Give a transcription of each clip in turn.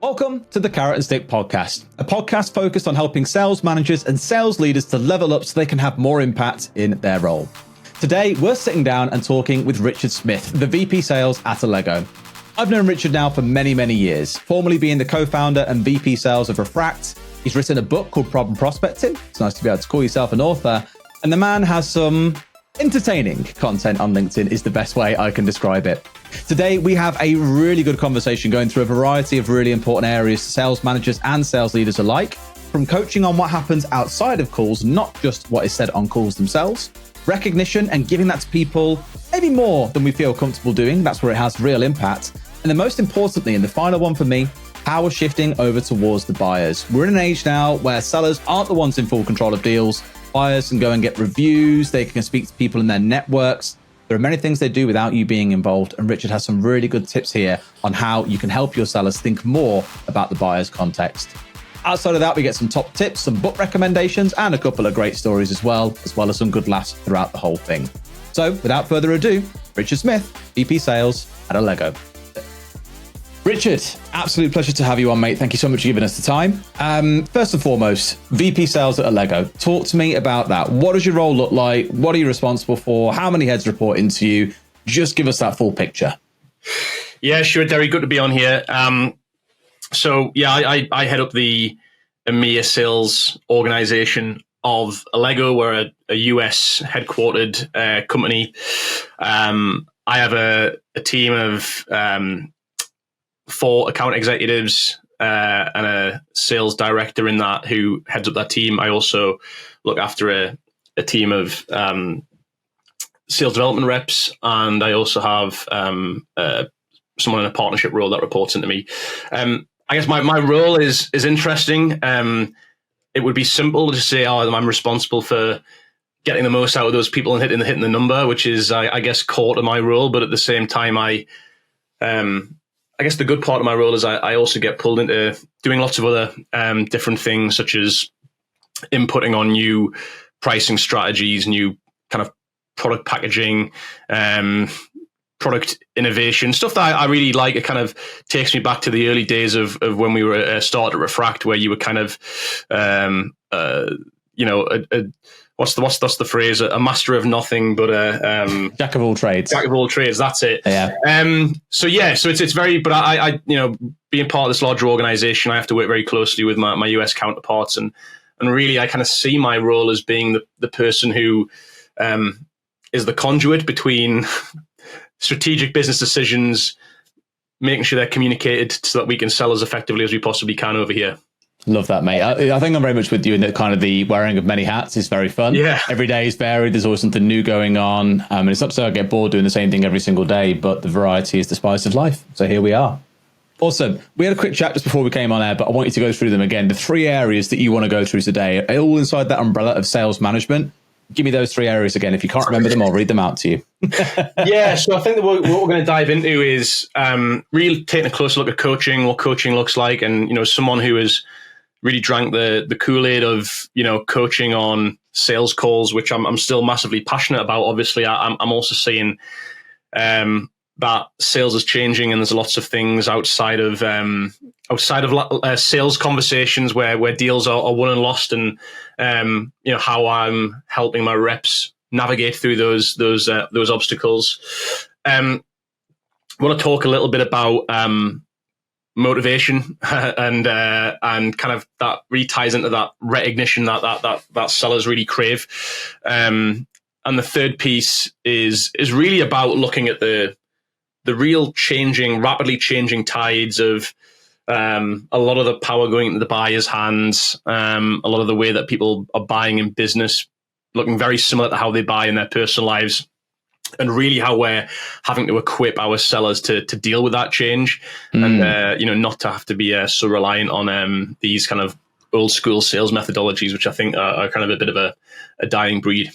Welcome to the Carrot and Stick podcast, a podcast focused on helping sales managers and sales leaders to level up so they can have more impact in their role. Today, we're sitting down and talking with Richard Smith, the VP Sales at Allego. I've known Richard now for many, many years, formerly being the co-founder and VP Sales of Refract. He's written a book called Problem Prospecting. It's nice to be able to call yourself an author. And the man has some entertaining content on LinkedIn is the best way I can describe it. Today, we have a really good conversation going through a variety of really important areas to sales managers and sales leaders alike, from coaching on what happens outside of calls, not just what is said on calls themselves, recognition and giving that to people, maybe more than we feel comfortable doing. That's where it has real impact. And then most importantly, and the final one for me, power shifting over towards the buyers. We're in an age now where sellers aren't the ones in full control of deals. Buyers can go and get reviews. They can speak to people in their networks. There are many things they do without you being involved. And Richard has some really good tips here on how you can help your sellers think more about the buyer's context. Outside of that, we get some top tips, some book recommendations, and a couple of great stories as well as some good laughs throughout the whole thing. So without further ado, Richard Smith, VP Sales at Allego. Richard, absolute pleasure to have you on, mate. Thank you so much for giving us the time. First and foremost, VP Sales at Allego. Talk to me about that. What does your role look like? What are you responsible for? How many heads report into you? Just give us that full picture. Yeah, sure, Derry. Good to be on here. I head up the EMEA sales organization of Allego. We're a US headquartered company. I have a team of 4 account executives and a sales director in that who heads up that team. I also look after a team of sales development reps, and I also have someone in a partnership role that reports into me. I guess my role is interesting. It would be simple to say, I'm responsible for getting the most out of those people and hitting the number, which is, I guess, core to my role. But at the same time, I guess the good part of my role is I also get pulled into doing lots of other different things, such as inputting on new pricing strategies, new kind of product packaging, product innovation, stuff that I really like. It kind of takes me back to the early days of when we were started at Refract, where you were kind of, what's the phrase? A master of nothing, but a jack of all trades. Jack of all trades. That's it. Yeah. So it's very. But I being part of this larger organization, I have to work very closely with my US counterparts, and really I kind of see my role as being the person who is the conduit between strategic business decisions, making sure they're communicated so that we can sell as effectively as we possibly can over here. Love that, mate. I think I'm very much with you in that kind of the wearing of many hats is very fun. Yeah. Every day is varied. There's always something new going on. And it's not to say I get bored doing the same thing every single day, but the variety is the spice of life. So here we are. Awesome. We had a quick chat just before we came on air, but I want you to go through them again. The 3 areas that you want to go through today are all inside that umbrella of sales management. Give me those 3 areas again. If you can't remember them, I'll read them out to you. Yeah, so I think that what we're going to dive into is really taking a closer look at coaching, what coaching looks like, and someone who has really drank the Kool-Aid of coaching on sales calls, which I'm still massively passionate about. Obviously, I'm also seeing that sales is changing, and there's lots of things outside of sales conversations where deals are won and lost, and how I'm helping my reps navigate through those obstacles. I want to talk a little bit about motivation and kind of that really ties into that recognition that sellers really crave. And the third piece is really about looking at the real rapidly changing tides of a lot of the power going into the buyer's hands, a lot of the way that people are buying in business looking very similar to how they buy in their personal lives, and really how we're having to equip our sellers to deal with that change, and not to have to be so reliant on these kind of old school sales methodologies, which I think are kind of a bit of a dying breed.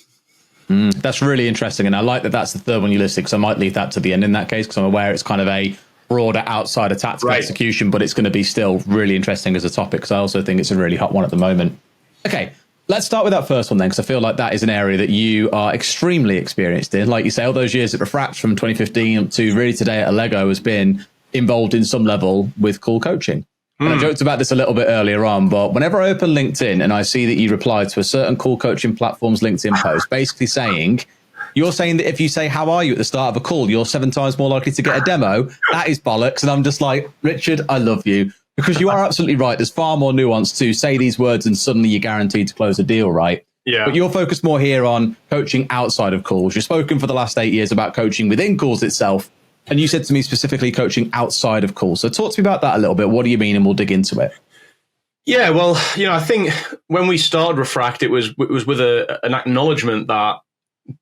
That's really interesting, and I like that that's the third one you listed, because I might leave that to the end in that case, because I'm aware it's kind of a broader outside of tactical execution, but it's going to be still really interesting as a topic, because I also think it's a really hot one at the moment. Okay, let's start with that first one then, because I feel like that is an area that you are extremely experienced in. Like you say, all those years at Refract from 2015 to really today at Allego has been involved in some level with call coaching. And I joked about this a little bit earlier on, but whenever I open LinkedIn and I see that you reply to a certain call coaching platform's LinkedIn post, basically saying, you're saying that if you say, how are you at the start of a call, you're 7 times more likely to get a demo. That is bollocks. And I'm just like, Richard, I love you. Because you are absolutely right. There's far more nuance to say these words and suddenly you're guaranteed to close a deal, right? Yeah. But you're focused more here on coaching outside of calls. You've spoken for the last 8 years about coaching within calls itself. And you said to me specifically coaching outside of calls. So talk to me about that a little bit. What do you mean? And we'll dig into it. Yeah, well, I think when we started Refract, it was with an acknowledgement that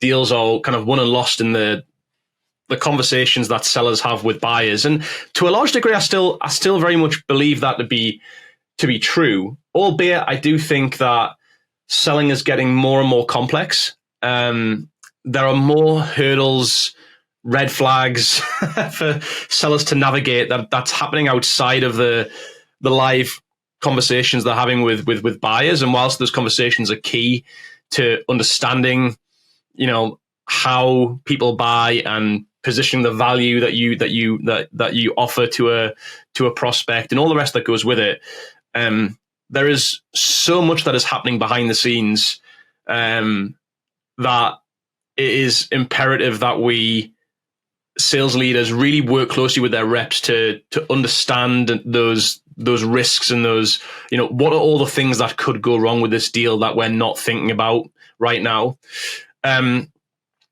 deals are kind of won and lost in the conversations that sellers have with buyers. And to a large degree, I still very much believe that to be true, albeit I do think that selling is getting more and more complex. There are more hurdles, red flags for sellers to navigate that's happening outside of the live conversations they're having with buyers. And whilst those conversations are key to understanding, how people buy and positioning the value that you offer to a prospect and all the rest that goes with it, there is so much that is happening behind the scenes that it is imperative that we sales leaders really work closely with their reps to understand those risks and those, what are all the things that could go wrong with this deal that we're not thinking about right now. And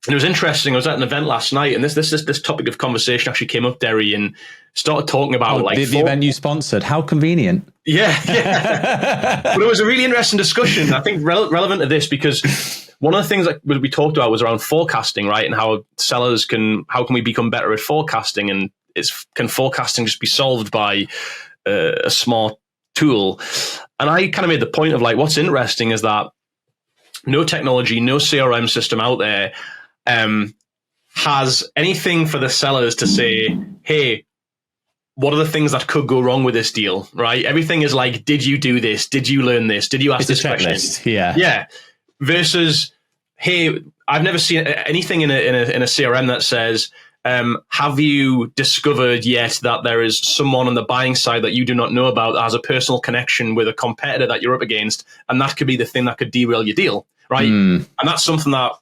it was interesting. I was at an event last night, and this topic of conversation actually came up, Derry, and started talking about the event you sponsored. How convenient. Yeah. But it was a really interesting discussion. I think relevant to this because one of the things that we talked about was around forecasting, right? And how sellers how can we become better at forecasting? And can forecasting just be solved by a smart tool? And I kind of made the point of like, what's interesting is that no technology, no CRM system out there has anything for the sellers to say, hey, what are the things that could go wrong with this deal, right? Everything is like, did you do this? Did you learn this? Did you ask this question? Yeah. Versus, hey, I've never seen anything in a CRM that says, have you discovered yet that there is someone on the buying side that you do not know about that has a personal connection with a competitor that you're up against, and that could be the thing that could derail your deal, right? And that's something that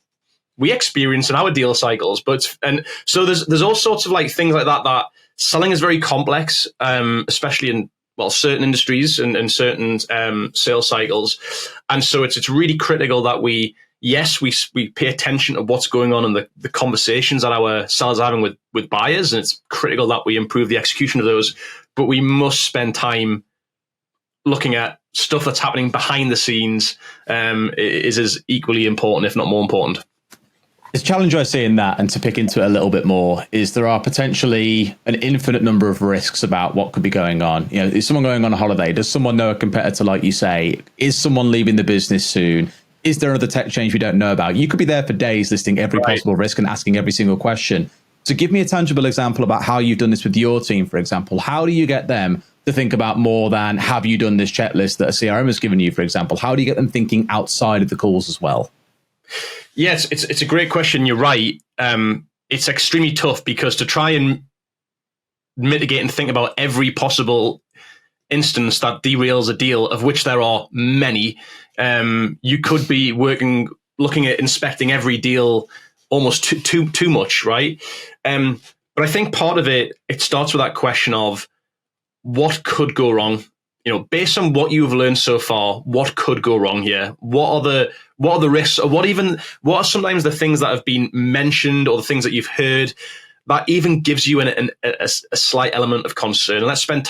we experience in our deal cycles. And so there's all sorts of like things like that selling is very complex, especially in certain industries and certain sales cycles. And so it's really critical that we pay attention to what's going on in the conversations that our sellers are having with buyers. And it's critical that we improve the execution of those, but we must spend time looking at stuff that's happening behind the scenes is as equally important, if not more important. The challenge I see in that, and to pick into it a little bit more, is there are potentially an infinite number of risks about what could be going on. Is someone going on a holiday? Does someone know a competitor, like you say? Is someone leaving the business soon? Is there another tech change we don't know about? You could be there for days listing every possible risk and asking every single question. So give me a tangible example about how you've done this with your team, for example. How do you get them to think about more than have you done this checklist that a CRM has given you, for example? How do you get them thinking outside of the calls as well? Yes, it's a great question. You're right. It's extremely tough because to try and mitigate and think about every possible instance that derails a deal, of which there are many, you could be looking at inspecting every deal almost too much, right? But I think part of it starts with that question of what could go wrong. Based on what you've learned so far, what could go wrong here? What are the risks? Or what are sometimes the things that have been mentioned or the things that you've heard that even gives you a slight element of concern? And let's spend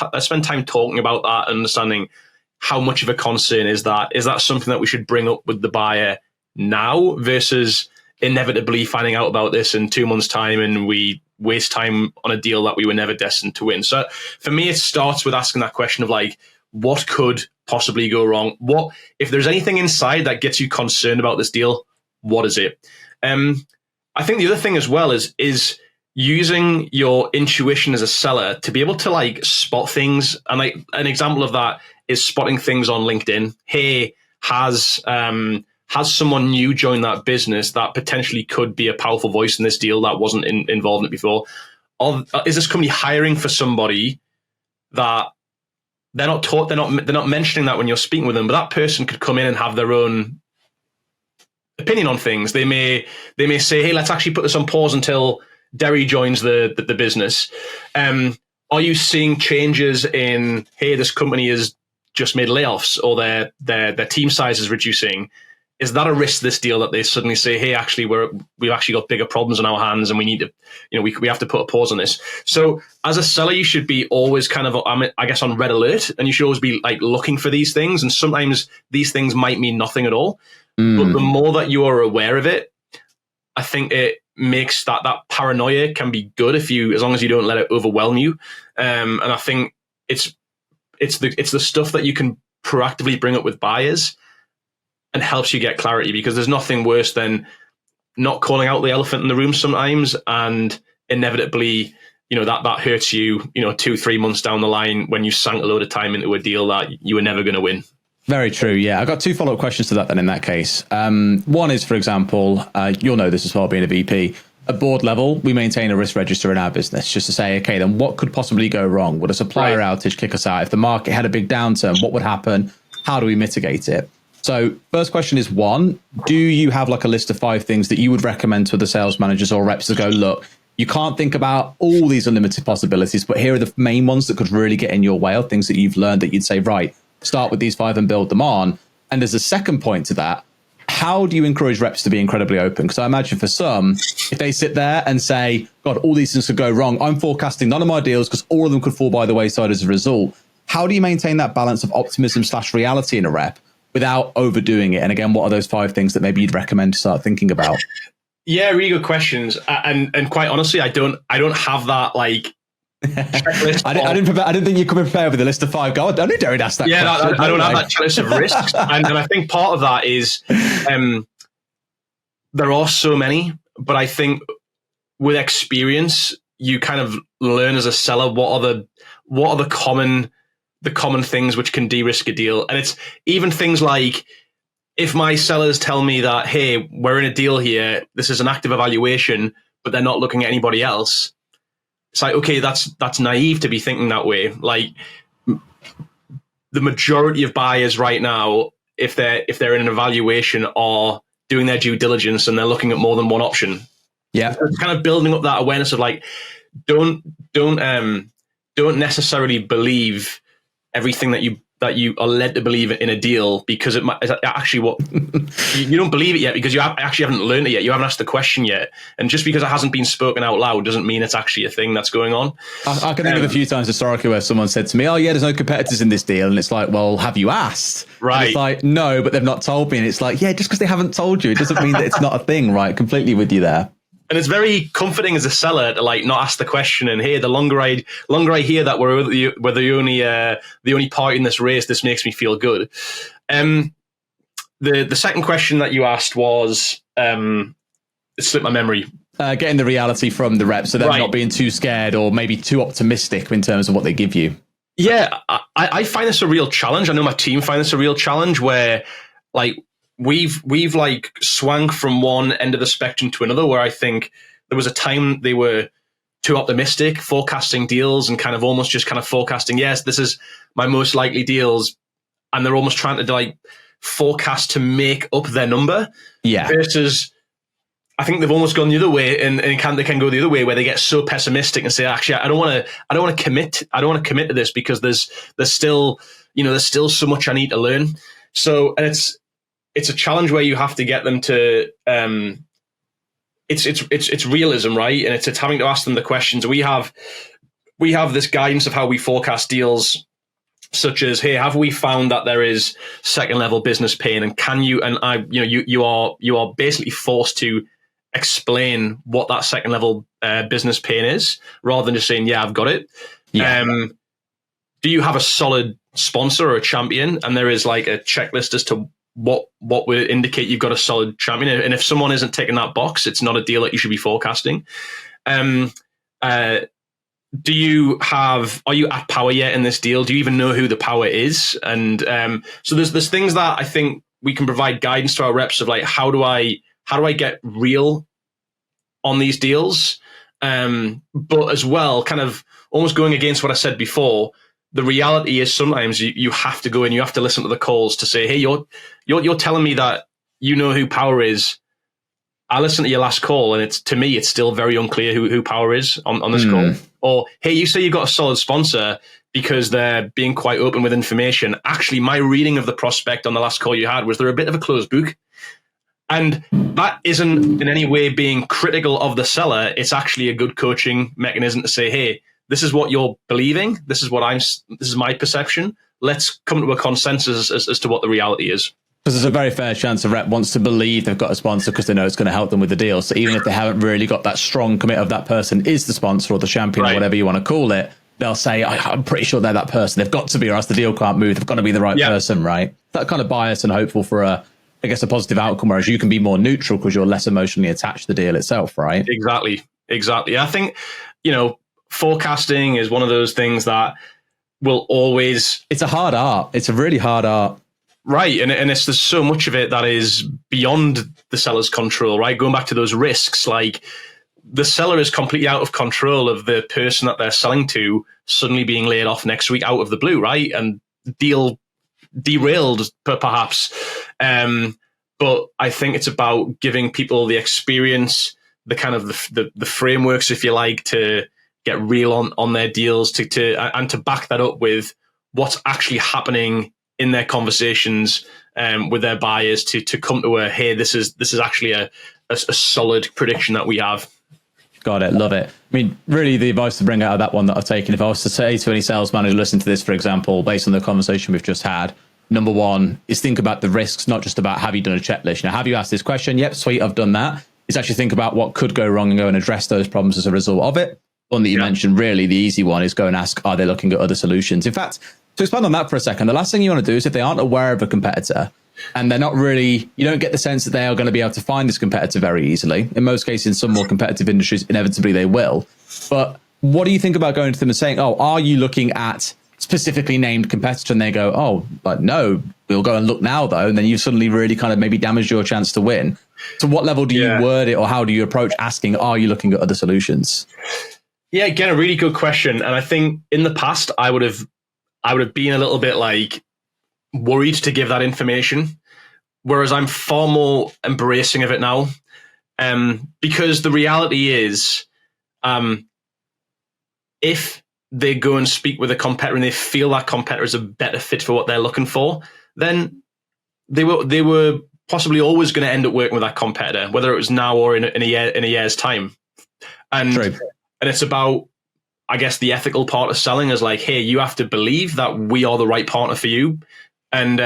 time talking about that and understanding how much of a concern is that. Is that something that we should bring up with the buyer now versus inevitably finding out about this in 2 months' time and we waste time on a deal that we were never destined to win? So for me, it starts with asking that question of like, what could possibly go wrong? What if there's anything inside that gets you concerned about this deal? What is it? I think the other thing as well is using your intuition as a seller to be able to like spot things. And like an example of that is spotting things on LinkedIn. Hey, has someone new joined that business that potentially could be a powerful voice in this deal that wasn't involved in it before? Is this company hiring for somebody that they're not taught, they're not mentioning that when you're speaking with them, but that person could come in and have their own opinion on things. They may say, hey, let's actually put this on pause until Derry joins the business. Are you seeing changes in, hey, this company has just made layoffs, or their team size is reducing? Is that a risk, this deal, that they suddenly say, hey, actually we've actually got bigger problems on our hands and we need to, we have to put a pause on this? So as a seller, you should be always kind of, I guess, on red alert, and you should always be like looking for these things. And sometimes these things might mean nothing at all. But the more that you are aware of it, I think it makes that paranoia can be good as long as you don't let it overwhelm you. And I think it's the stuff that you can proactively bring up with buyers and helps you get clarity, because there's nothing worse than not calling out the elephant in the room sometimes, and inevitably, that hurts you, 2-3 months down the line when you sank a load of time into a deal that you were never going to win. Very true. Yeah, I've got 2 follow-up questions to that then in that case. One is, for example, you'll know this as well, being a VP. At board level, we maintain a risk register in our business just to say, okay, then what could possibly go wrong? Would a supplier outage kick us out? If the market had a big downturn, what would happen? How do we mitigate it? So first question is, 1, do you have like a list of 5 things that you would recommend to the sales managers or reps to go, look, you can't think about all these unlimited possibilities, but here are the main ones that could really get in your way, or things that you've learned that you'd say, right, start with these 5 and build them on. And there's a second point to that. How do you encourage reps to be incredibly open? Because I imagine for some, if they sit there and say, God, all these things could go wrong, I'm forecasting none of my deals because all of them could fall by the wayside as a result. How do you maintain that balance of optimism/reality in a rep without overdoing it? And again, what are those 5 things that maybe you'd recommend to start thinking about? Yeah, really good questions. And quite honestly, I don't have that like checklist. I didn't think you could be prepared with a list of 5. God, I knew Derry asked that question. I don't have that checklist of risks. and I think part of that is there are so many, but I think with experience, you kind of learn as a seller what are the common things which can de-risk a deal. And it's even things like, if my sellers tell me that, hey, we're in a deal here, this is an active evaluation, but they're not looking at anybody else, it's like, okay, that's naive to be thinking that way. Like, the majority of buyers right now, if they're in an evaluation, are doing their due diligence and they're looking at more than one option. Yeah, so it's kind of building up that awareness of like, don't necessarily believe everything that you are led to believe in a deal, because it might actually what you don't believe it yet because you actually haven't learned it yet. You haven't asked the question yet. And just because it hasn't been spoken out loud doesn't mean it's actually a thing that's going on. I can think of a few times historically where someone said to me, oh yeah, there's no competitors in this deal. And it's like, well, have you asked? Right. And it's like, no, but they've not told me. And it's like, yeah, just because they haven't told you, it doesn't mean that it's not a thing, right? Completely with you there. And it's very comforting as a seller to like not ask the question. And hey, the longer I hear that we're the only party in this race, this makes me feel good. The second question that you asked was, it slipped my memory. Getting the reality from the reps, so they're not being too scared or maybe too optimistic in terms of what they give you. Yeah, I find this a real challenge. I know my team find this a real challenge where like, we've like swung from one end of the spectrum to another, where I think there was a time they were too optimistic, forecasting deals and kind of almost just kind of forecasting, yes, this is my most likely deals. And they're almost trying to like forecast to make up their number. Yeah. Versus I think they've almost gone the other way, and they can go the other way where they get so pessimistic and say, actually, I don't want to commit to this because there's still so much I need to learn. So, and it's a challenge where you have to get them to, it's realism, right? And it's having to ask them the questions. We have this guidance of how we forecast deals, such as, hey, have we found that there is second level business pain, and can you, and I, you are basically forced to explain what that second level business pain is, rather than just saying, yeah, I've got it. Yeah. Do you have a solid sponsor or a champion? And there is like a checklist as to what would indicate you've got a solid champion. And if someone isn't ticking that box, it's not a deal that you should be forecasting. Are you at power yet in this deal? Do you even know who the power is? And so there's things that I think we can provide guidance to our reps of like, how do I get real on these deals? But as well, kind of almost going against what I said before, the reality is sometimes you have to go and you have to listen to the calls to say, hey, you're telling me that you know who Power is. I listened to your last call, and to me, it's still very unclear who Power is on this call. Or, hey, you say you've got a solid sponsor because they're being quite open with information. Actually, my reading of the prospect on the last call you had was they're a bit of a closed book. And that isn't in any way being critical of the seller. It's actually a good coaching mechanism to say, hey, this is what you're believing. This is my perception. Let's come to a consensus as to what the reality is. Because there's a very fair chance a rep wants to believe they've got a sponsor because they know it's going to help them with the deal. So even if they haven't really got that strong commit of that person is the sponsor or the champion or whatever you want to call it, they'll say, I'm pretty sure they're that person. They've got to be, or else the deal can't move. They've got to be the right person, right? That kind of bias and hopeful for a positive outcome, whereas you can be more neutral because you're less emotionally attached to the deal itself, right? Exactly. I think, forecasting is one of those things that will always... It's a hard art. It's a really hard art. Right. And there's so much of it that is beyond the seller's control, right? Going back to those risks, like the seller is completely out of control of the person that they're selling to suddenly being laid off next week out of the blue, right? And deal derailed perhaps. But I think it's about giving people the experience, the kind of the frameworks, if you like, to get real on their deals, and to back that up with what's actually happening in their conversations with their buyers to come to a, hey, this is actually a solid prediction that we have. Got it. Love it. I mean, really the advice to bring out of that one that I've taken, if I was to say to any sales manager listening to this, for example, based on the conversation we've just had, number one is think about the risks, not just about have you done a checklist. Have you asked this question? Yep, sweet, I've done that. It's actually think about what could go wrong and go and address those problems as a result of it. One that you mentioned, really the easy one is go and ask, are they looking at other solutions? In fact, to expand on that for a second, the last thing you want to do is if they aren't aware of a competitor and they're not really, you don't get the sense that they are going to be able to find this competitor very easily. In most cases, in some more competitive industries, inevitably they will. But what do you think about going to them and saying, oh, are you looking at specifically named competitor? And they go, oh, but no, we'll go and look now though. And then you suddenly really kind of maybe damage your chance to win. So what level do you word it, or how do you approach asking, are you looking at other solutions? Yeah, again, a really good question. And I think in the past, I would have been a little bit like worried to give that information, whereas I'm far more embracing of it now. Because the reality is, if they go and speak with a competitor and they feel that competitor is a better fit for what they're looking for, then they were possibly always going to end up working with that competitor, whether it was now or in a year's time. And True. And it's about, I guess, the ethical part of selling is like, hey, you have to believe that we are the right partner for you. And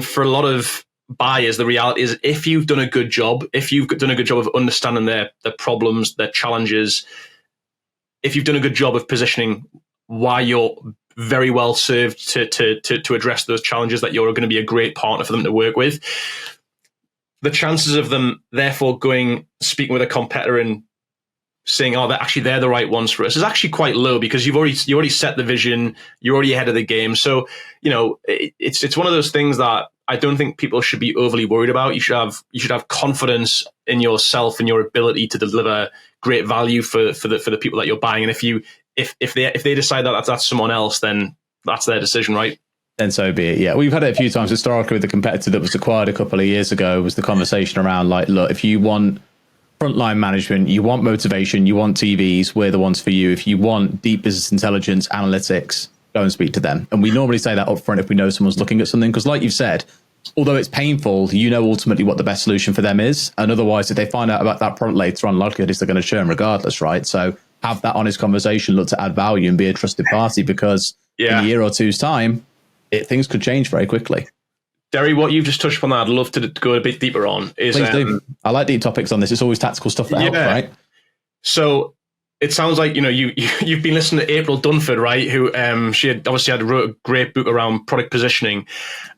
for a lot of buyers, the reality is if you've done a good job, of understanding their problems, their challenges, if you've done a good job of positioning why you're very well served to address those challenges, that you're going to be a great partner for them to work with, the chances of them therefore speaking with a competitor and saying, oh, they're the right ones for us is actually quite low, because you already set the vision, you're already ahead of the game. So, it's one of those things that I don't think people should be overly worried about. You should have confidence in yourself and your ability to deliver great value for the people that you're buying. And if they decide that that's someone else, then that's their decision, right? Then so be it. Yeah, we've had it a few times historically with the competitor that was acquired a couple of years ago. Was the conversation around like, look, if you want frontline management, you want motivation, you want TVs, we're the ones for you. If you want deep business intelligence, analytics, go and speak to them. And we normally say that up front if we know someone's looking at something, because like you've said, although it's painful, you know ultimately what the best solution for them is. And otherwise, if they find out about that product later on, likelihood is they're going to churn regardless, right? So have that honest conversation, look to add value and be a trusted party, because in a year or two's time, things could change very quickly. Derry, what you've just touched upon that I'd love to go a bit deeper on is... Please do. I like deep topics on this. It's always tactical stuff that helps, right? So it sounds like, you've been listening to April Dunford, right? Who she had wrote a great book around product positioning.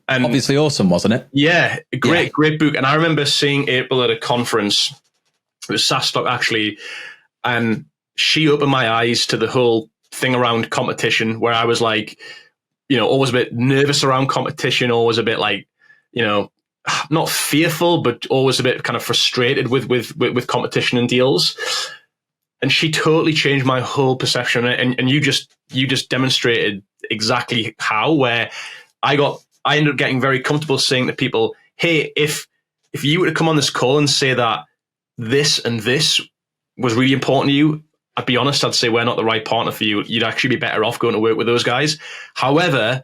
And obviously awesome, wasn't it? Yeah, great book. And I remember seeing April at a conference. It was SaaStock, actually. And she opened my eyes to the whole thing around competition, where I was like, always a bit nervous around competition, always a bit like, not fearful, but always a bit kind of frustrated with competition and deals. And she totally changed my whole perception. And you just demonstrated exactly how, where I ended up getting very comfortable saying to people, hey, if you were to come on this call and say that this and this was really important to you, I'd be honest, I'd say we're not the right partner for you. You'd actually be better off going to work with those guys. However,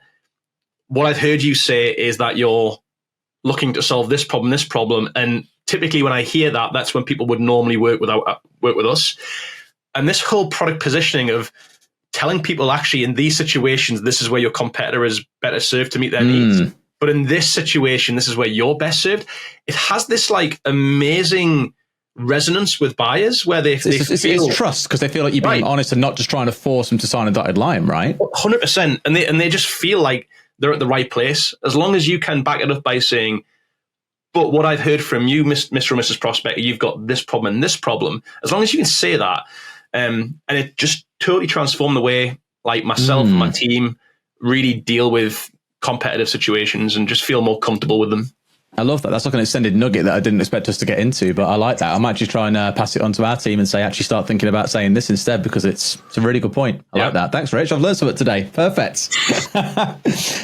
what I've heard you say is that you're looking to solve this problem. And typically when I hear that, that's when people would normally work with us. And this whole product positioning of telling people, actually, in these situations, this is where your competitor is better served to meet their needs. But in this situation, this is where you're best served. It has this like amazing resonance with buyers where they feel it's trust, because they feel like you're being honest and not just trying to force them to sign a dotted line, right? 100%. And they just feel like they're at the right place. As long as you can back it up by saying, but what I've heard from you, Mr. or Mrs. Prospector, you've got this problem and this problem. As long as you can say that, and it just totally transformed the way like myself and my team really deal with competitive situations and just feel more comfortable with them. I love that. That's like an extended nugget that I didn't expect us to get into, but I like that. I might just try and pass it on to our team and say, actually start thinking about saying this instead, because it's a really good point. I like that. Thanks, Rich. I've learned something today. Perfect.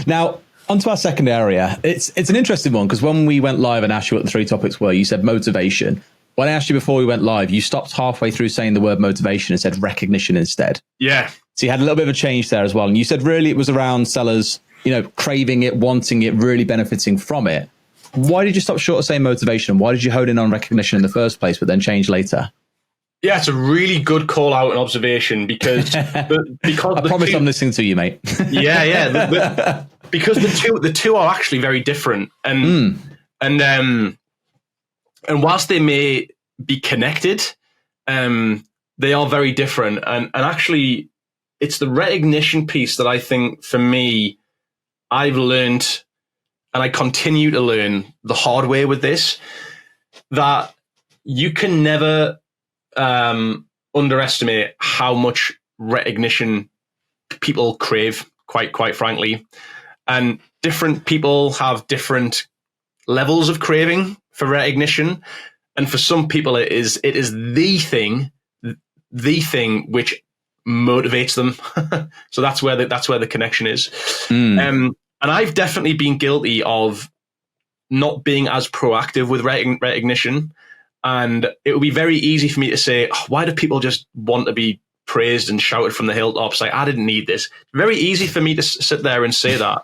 Now, onto our second area. It's an interesting one, because when we went live and asked you what the 3 topics were, you said motivation. When I asked you before we went live, you stopped halfway through saying the word motivation and said recognition instead. Yeah. So you had a little bit of a change there as well. And you said really it was around sellers, craving it, wanting it, really benefiting from it. Why did you stop short of saying motivation? Why did you hone in on recognition in the first place, but then change later? Yeah, it's a really good call out and observation, because I promise I'm listening to you, mate. Because the two are actually very different, and whilst they may be connected, they are very different. And actually, it's the recognition piece that I think, for me, I've learned, and I continue to learn the hard way with this, that you can never underestimate how much recognition people crave, quite frankly. And different people have different levels of craving for recognition. And for some people, it is the thing which motivates them. So that's where the connection is. And I've definitely been guilty of not being as proactive with recognition. And it would be very easy for me to say, why do people just want to be praised and shouted from the hilltops? Like, I didn't need this. Very easy for me to sit there and say that.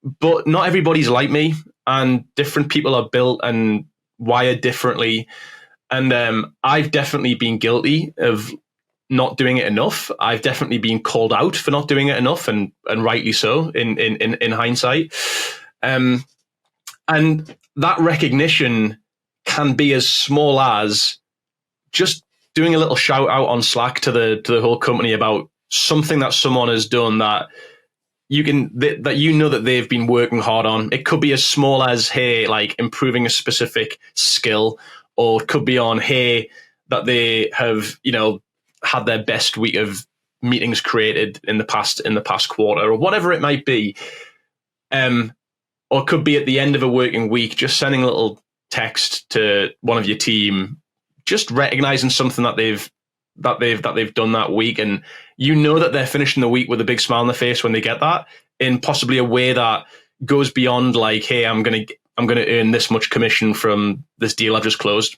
But not everybody's like me, and different people are built and wired differently. And I've definitely been guilty of not doing it enough. I've definitely been called out for not doing it enough, and rightly so in hindsight. And that recognition can be as small as just doing a little shout out on Slack to the whole company about something that someone has done that that they've been working hard on. It could be as small as, hey, like improving a specific skill, or it could be on, hey, that they have, had their best week of meetings created in the past quarter, or whatever it might be. Or it could be at the end of a working week, just sending a little text to one of your team, just recognizing something that they've done that week, and that they're finishing the week with a big smile on their face when they get that, in possibly a way that goes beyond like, hey, I'm gonna earn this much commission from this deal I've just closed.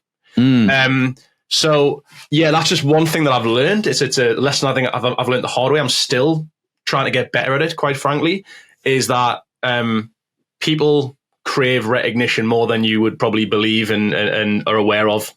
So yeah, that's just one thing that I've learned. It's a lesson I think I've learned the hard way. I'm still trying to get better at it, quite frankly, is that people crave recognition more than you would probably believe and are aware of.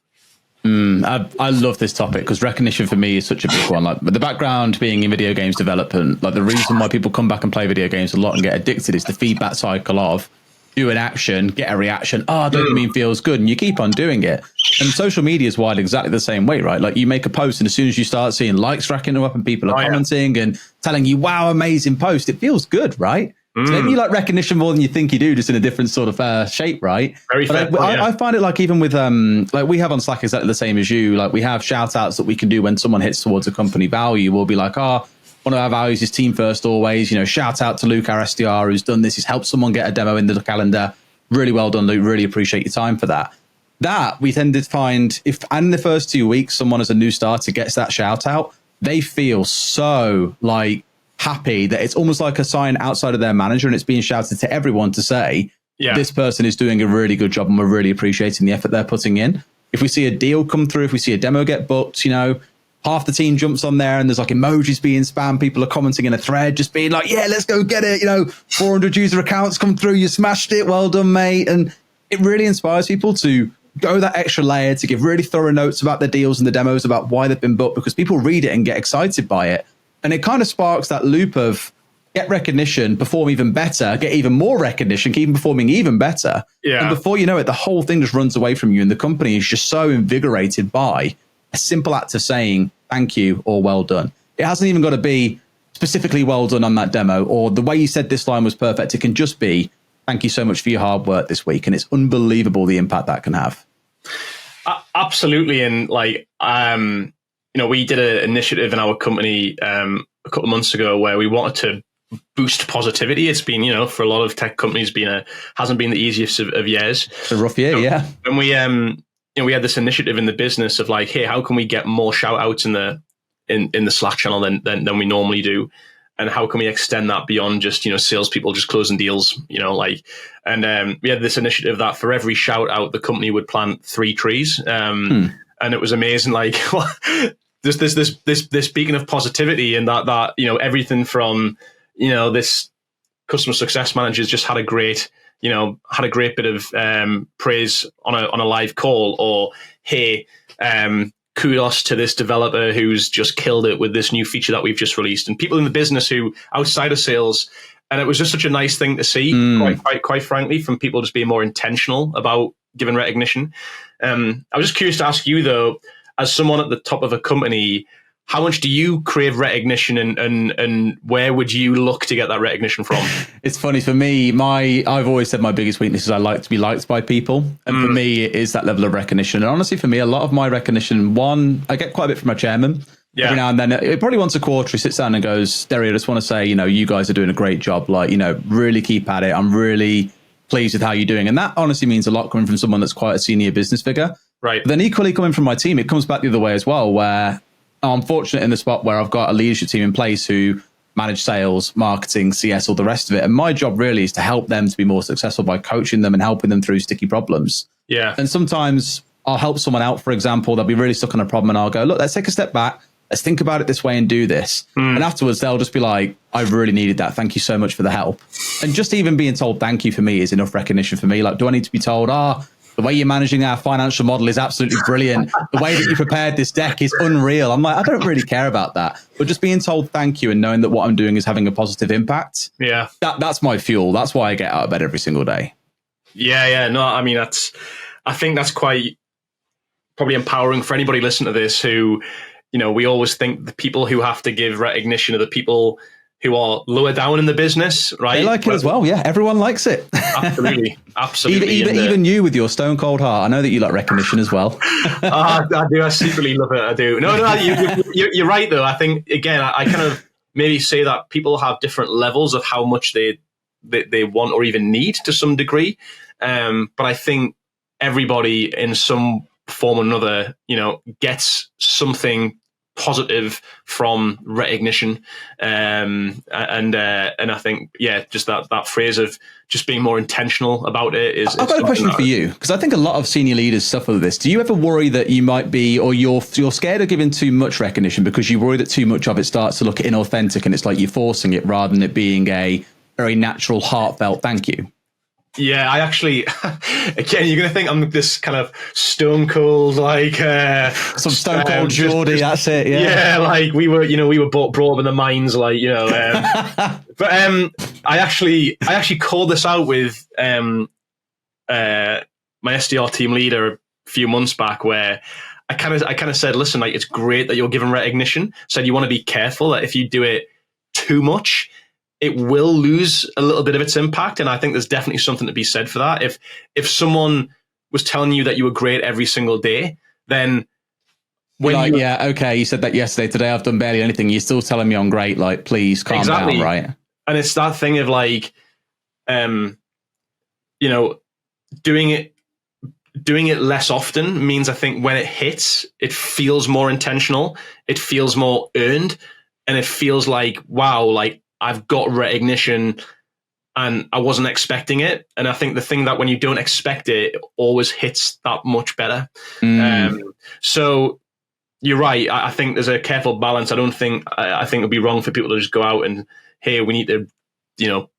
I love this topic, because recognition for me is such a big one. Like, the background being in video games development, like the reason why people come back and play video games a lot and get addicted is the feedback cycle of do an action, get a reaction. Dopamine feels good, and you keep on doing it. And social media is wired exactly the same way, right? Like, you make a post, and as soon as you start seeing likes racking up and people are commenting and telling you, wow, amazing post, it feels good, right? So maybe you like recognition more than you think you do, just in a different sort of shape, right? Very fair. I find it like, even with like we have on Slack exactly the same as you. Like, we have shout outs that we can do when someone hits towards a company value. We'll be like, one of our values is team first always. Shout out to Luke, our SDR, who's done this. He's helped someone get a demo in the calendar. Really well done, Luke. Really appreciate your time for that. that we tend to find if, and in the first 2 weeks, someone as a new starter gets that shout out, they feel so like happy that it's almost like a sign outside of their manager, and it's being shouted to everyone to say, this person is doing a really good job and we're really appreciating the effort they're putting in. If we see a deal come through, if we see a demo get booked, half the team jumps on there and there's like emojis being spammed. People are commenting in a thread, just being like, yeah, let's go get it. 400 user accounts come through. You smashed it. Well done, mate. And it really inspires people to go that extra layer, to give really thorough notes about their deals and the demos, about why they've been booked, because people read it and get excited by it. And it kind of sparks that loop of get recognition, perform even better, get even more recognition, keep performing even better. Yeah. And before you know it, the whole thing just runs away from you. And the company is just so invigorated by a simple act of saying thank you or well done. It hasn't even got to be specifically well done on that demo, or the way you said this line was perfect. It can just be thank you so much for your hard work this week. And it's unbelievable the impact that can have. Absolutely. And we did an initiative in our company a couple of months ago where we wanted to boost positivity. It's been, for a lot of tech companies, hasn't been the easiest of years. It's a rough year, yeah. And we we had this initiative in the business of like, hey, how can we get more shout outs in the Slack channel than we normally do? And how can we extend that beyond just, salespeople just closing deals, and we had this initiative that for every shout out, the company would plant 3 trees. And it was amazing. Like this beacon of positivity, and that, everything from, this customer success managers just had a great bit of praise on a live call, or, hey, kudos to this developer who's just killed it with this new feature that we've just released, and people in the business who outside of sales. And it was just such a nice thing to see, quite frankly, from people just being more intentional about giving recognition. I was just curious to ask you, though, as someone at the top of a company, how much do you crave recognition, and where would you look to get that recognition from? It's funny for me, I've always said my biggest weakness is I like to be liked by people. And for me, it is that level of recognition. And honestly, for me, a lot of my recognition, I get quite a bit from my chairman. Yeah. Every now and then, probably once a quarter, he sits down and goes, Derry, I just want to say, you guys are doing a great job. Like, really keep at it. I'm really pleased with how you're doing. And that honestly means a lot coming from someone that's quite a senior business figure. Right. But then equally coming from my team, it comes back the other way as well, where I'm fortunate in the spot where I've got a leadership team in place who manage sales, marketing, CS, all the rest of it. And my job really is to help them to be more successful by coaching them and helping them through sticky problems. Yeah. And sometimes I'll help someone out, for example, they'll be really stuck on a problem, and I'll go, look, let's take a step back. Let's think about it this way and do this. And afterwards, they'll just be like, I've really needed that. Thank you so much for the help. And just even being told thank you for me is enough recognition for me. Like, do I need to be told, the way you're managing our financial model is absolutely brilliant. The way that you prepared this deck is unreal. I'm like, I don't really care about that. But just being told thank you and knowing that what I'm doing is having a positive impact. Yeah. That's my fuel. That's why I get out of bed every single day. Yeah. No, I mean, I think that's quite probably empowering for anybody listening to this who, we always think the people who have to give recognition are the people who are lower down in the business, right? They like it as well, yeah. Everyone likes it. Absolutely. Even you with your stone cold heart. I know that you like recognition as well. I do. I secretly love it. I do. No, you're right, though. I think, again, I kind of maybe say that people have different levels of how much they want or even need to some degree. But I think everybody in some form or another, gets something positive from recognition, and I think just that phrase of just being more intentional about it is. I've got a question for you, because I think a lot of senior leaders suffer with this. Do you ever worry that you might be, or you're scared of giving too much recognition because you worry that too much of it starts to look inauthentic and it's like you're forcing it rather than it being a very natural, heartfelt thank you? Yeah, I actually, again, you're going to think I'm this kind of stone cold, like... some stone cold Geordie, that's it, yeah. Yeah, like we were brought up in the mines, like, but I actually called this out with my SDR team leader a few months back, where I kind of said, listen, like, it's great that you're given recognition. Said you want to be careful that if you do it too much, it will lose a little bit of its impact. And I think there's definitely something to be said for that. If someone was telling you that you were great every single day, then when you said that yesterday, today I've done barely anything. You're still telling me I'm great. Like, please calm down, right? And it's that thing of like, doing doing it less often means I think when it hits, it feels more intentional, it feels more earned, and it feels like, wow, like I've got recognition and I wasn't expecting it. And I think the thing that when you don't expect it, it always hits that much better. So you're right. I think there's a careful balance. I think it'd be wrong for people to just go out and, hey, we need to,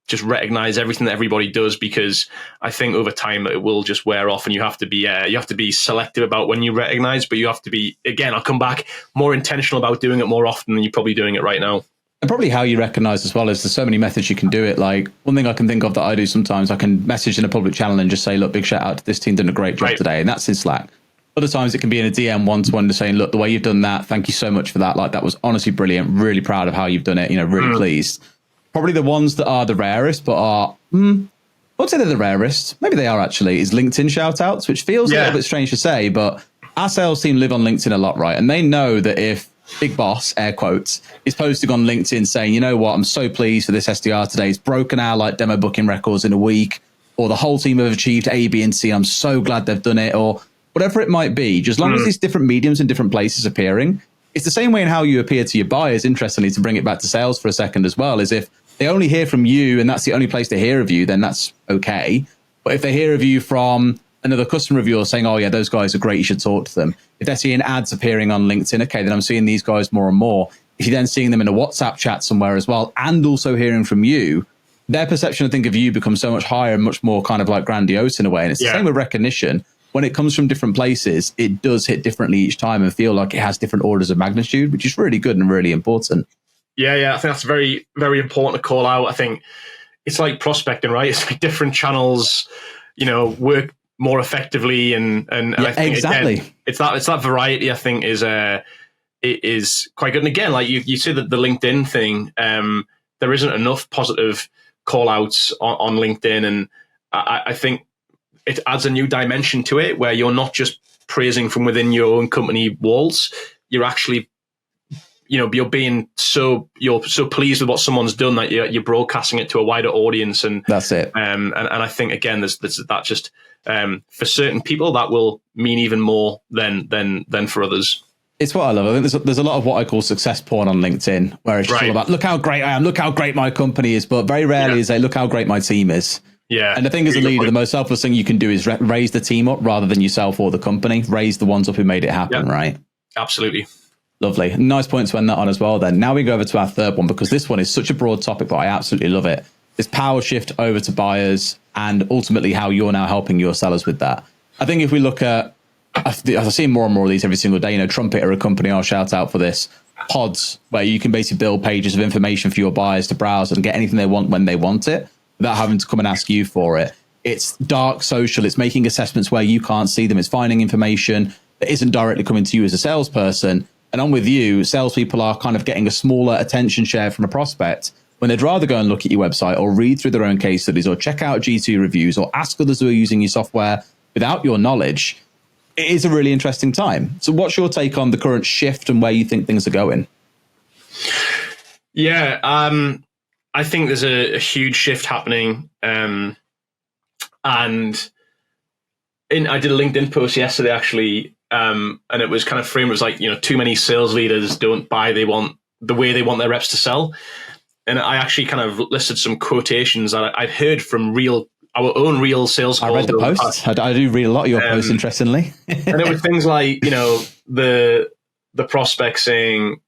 just recognize everything that everybody does, because I think over time it will just wear off, and you have to be selective about when you recognize, but you have to be, again, I'll come back, more intentional about doing it more often than you're probably doing it right now. And probably how you recognize as well is there's so many methods you can do it. Like one thing I can think of that I do sometimes, I can message in a public channel and just say, look, big shout out to this team, done a great job today. And that's in Slack. Other times it can be in a DM one-to-one to saying, look, the way you've done that, thank you so much for that. Like that was honestly brilliant. Really proud of how you've done it. Really pleased. Probably the ones that are the rarest, but are, I would say they're the rarest. Maybe they are actually, is LinkedIn shout outs, which feels a little bit strange to say, but our sales team live on LinkedIn a lot, right? And they know that if Big Boss, air quotes, is posting on LinkedIn saying, you know what, I'm so pleased for this SDR today. It's broken our like demo booking records in a week, or the whole team have achieved A, B, and C. I'm so glad they've done it, or whatever it might be. Just as long as these different mediums in different places appearing, it's the same way in how you appear to your buyers. Interestingly, to bring it back to sales for a second as well, is if they only hear from you and that's the only place they hear of you, then that's okay. But if they hear of you from another customer of yours saying, oh yeah, those guys are great, you should talk to them. If they're seeing ads appearing on LinkedIn, okay, then I'm seeing these guys more and more. If you're then seeing them in a WhatsApp chat somewhere as well, and also hearing from you, their perception, I think, of you becomes so much higher and much more kind of like grandiose in a way. And it's the same with recognition. When it comes from different places, it does hit differently each time and feel like it has different orders of magnitude, which is really good and really important. Yeah, I think that's very, very important to call out. I think it's like prospecting, right? It's like different channels, work more effectively, and I think exactly. Again, it's that variety. I think is quite good. And again, like you say that the LinkedIn thing, there isn't enough positive call outs on LinkedIn, and I think it adds a new dimension to it where you're not just praising from within your own company walls. You're actually, you're so pleased with what someone's done that you're broadcasting it to a wider audience, and that's it. And I think again, there's that just for certain people that will mean even more than for others. It's what I love. I think there's a lot of what I call success porn on LinkedIn, where it's just all about, look how great I am, look how great my company is, but very rarely is they look how great my team is. Yeah. And I think as a leader, the most selfless thing you can do is raise the team up rather than yourself or the company. Raise the ones up who made it happen, right? Absolutely. Lovely. Nice point to end that on as well then. Now we go over to our third one, because this one is such a broad topic, but I absolutely love it. It's power shift over to buyers, and ultimately how you're now helping your sellers with that. I think if we look at, I've seen more and more of these every single day, Trumpet are a company I'll shout out for this, pods, where you can basically build pages of information for your buyers to browse and get anything they want when they want it, without having to come and ask you for it. It's dark social. It's making assessments where you can't see them. It's finding information that isn't directly coming to you as a salesperson. And on with you, salespeople are kind of getting a smaller attention share from a prospect when they'd rather go and look at your website or read through their own case studies or check out G2 reviews or ask others who are using your software without your knowledge. It is a really interesting time. So what's your take on the current shift and where you think things are going? Yeah, I think there's a huge shift happening. And I did a LinkedIn post yesterday, actually, and it was kind of framed as like, too many sales leaders don't buy the way they want their reps to sell. And I actually kind of listed some quotations that I'd heard from our own real sales calls. I read the posts. I do read a lot of your posts, interestingly. And it was things like, the prospect saying,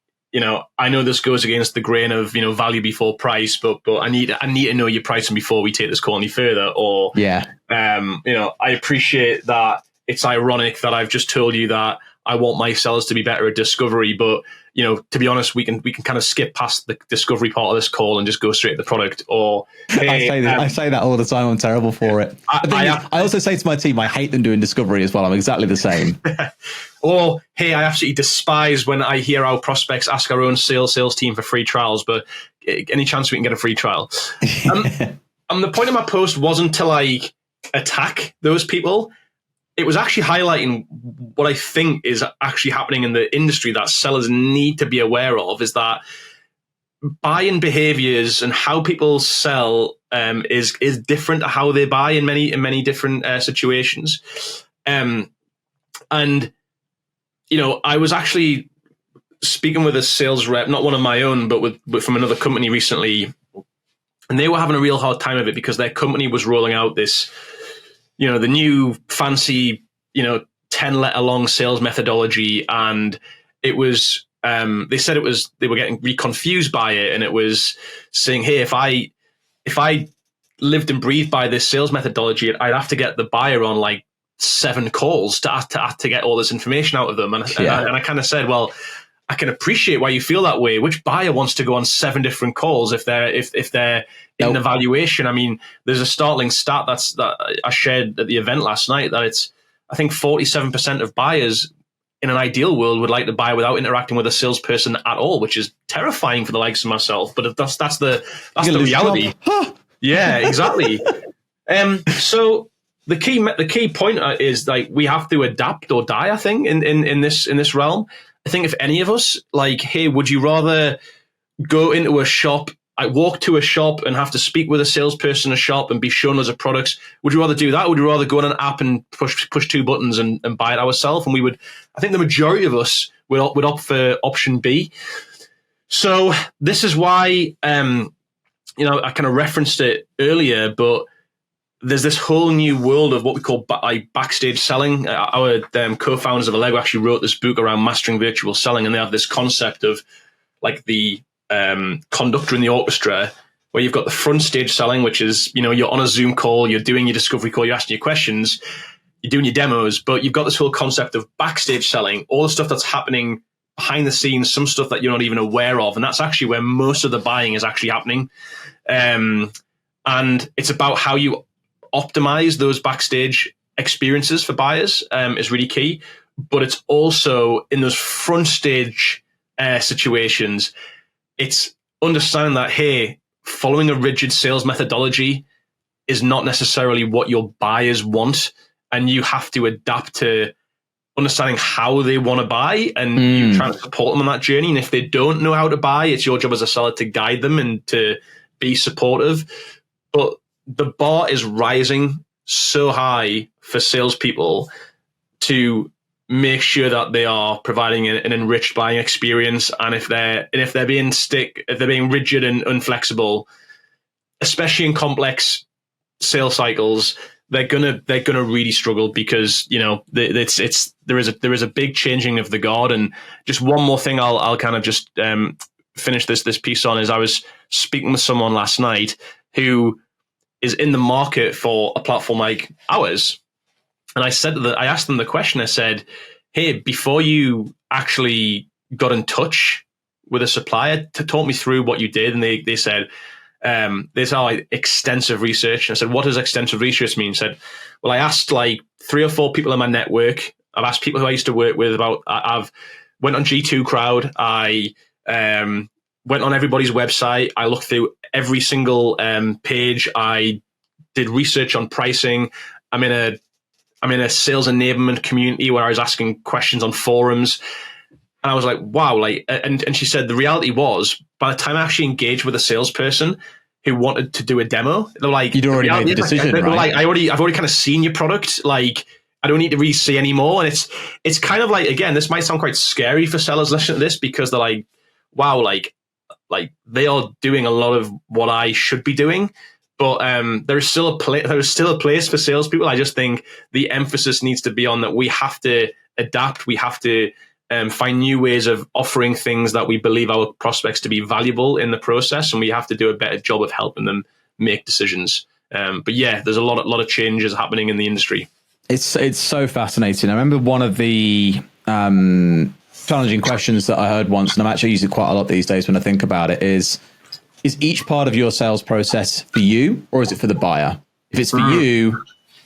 I know this goes against the grain of, value before price, but I need to know your pricing before we take this call any further. Or, I appreciate that it's ironic that I've just told you that I want my sellers to be better at discovery, but to be honest, we can kind of skip past the discovery part of this call and just go straight to the product. Or hey, I say that all the time. I'm terrible for it. I also say to my team, I hate them doing discovery as well. I'm exactly the same. Or hey, I absolutely despise when I hear our prospects ask our own sales team for free trials, but any chance we can get a free trial? And the point of my post wasn't to like attack those people. It was actually highlighting what I think is actually happening in the industry that sellers need to be aware of, is that buying behaviors and how people sell is different to how they buy in many different situations. And, you know, I was actually speaking with a sales rep, not one of my own, but from another company recently, and they were having a real hard time of it because their company was rolling out this, you know, the new fancy, you know, 10-letter long sales methodology. And it was, they said they were getting really confused by it. And it was saying, hey, if I lived and breathed by this sales methodology, I'd have to get the buyer on like 7 calls to get all this information out of them. And I kind of said, well, I can appreciate why you feel that way. Which buyer wants to go on 7 different calls if they're in an evaluation? I mean, there's a startling stat that I shared at the event last night that I think 47% of buyers in an ideal world would like to buy without interacting with a salesperson at all, which is terrifying for the likes of myself. But that's the reality. Yeah, exactly. So the key point is like we have to adapt or die. I think in this realm. I think if any of us, like, hey, would you rather go into a shop, walk to a shop and have to speak with a salesperson in a shop and be shown loads of products? Would you rather do that? Or would you rather go on an app and push 2 buttons and buy it ourselves? And I think the majority of us would opt for option B. So this is why, you know, I kind of referenced it earlier, but there's this whole new world of what we call backstage selling. Our co-founders of Allego actually wrote this book around mastering virtual selling, and they have this concept of like the conductor in the orchestra, where you've got the front stage selling, which is, you know, you're on a Zoom call, you're doing your discovery call, you're asking your questions, you're doing your demos, but you've got this whole concept of backstage selling, all the stuff that's happening behind the scenes, some stuff that you're not even aware of, and that's actually where most of the buying is actually happening. And it's about how you optimize those backstage experiences for buyers is really key. But it's also in those front stage situations, it's understanding that, hey, following a rigid sales methodology is not necessarily what your buyers want. And you have to adapt to understanding how they want to buy and you trying to support them on that journey. And if they don't know how to buy, it's your job as a seller to guide them and to be supportive. But the bar is rising so high for salespeople to make sure that they are providing an enriched buying experience. And if they're being rigid and inflexible, especially in complex sales cycles, they're gonna really struggle because, you know, there is a big changing of the guard. And just one more thing, I'll kind of just finish this piece on is I was speaking with someone last night who is in the market for a platform like ours. And I asked them the question, I said, hey, before you actually got in touch with a supplier, to talk me through what you did. And they said, there's extensive research. And I said, what does extensive research mean? I said, well, I asked like 3 or 4 people in my network. I've asked people who I used to work with I've went on G2 Crowd. I went on everybody's website. I looked through every single page. I did research on pricing. I'm in a sales enablement community where I was asking questions on forums. And I was like, wow, like, and she said the reality was by the time I actually engaged with a salesperson who wanted to do a demo, they're like, you'd already made the decision, they're right? Like, I've already kind of seen your product. Like, I don't need to really see anymore. And it's kind of like, again, this might sound quite scary for sellers listening to this because they're like, wow, like they are doing a lot of what I should be doing. But there is still a place for salespeople. I just think the emphasis needs to be on that we have to adapt. We have to find new ways of offering things that we believe our prospects to be valuable in the process, and we have to do a better job of helping them make decisions. But yeah, there's a lot of changes happening in the industry. It's so fascinating. I remember one of the challenging questions that I heard once, and I'm actually using it quite a lot these days when I think about it, is each part of your sales process for you, or is it for the buyer? If it's for you,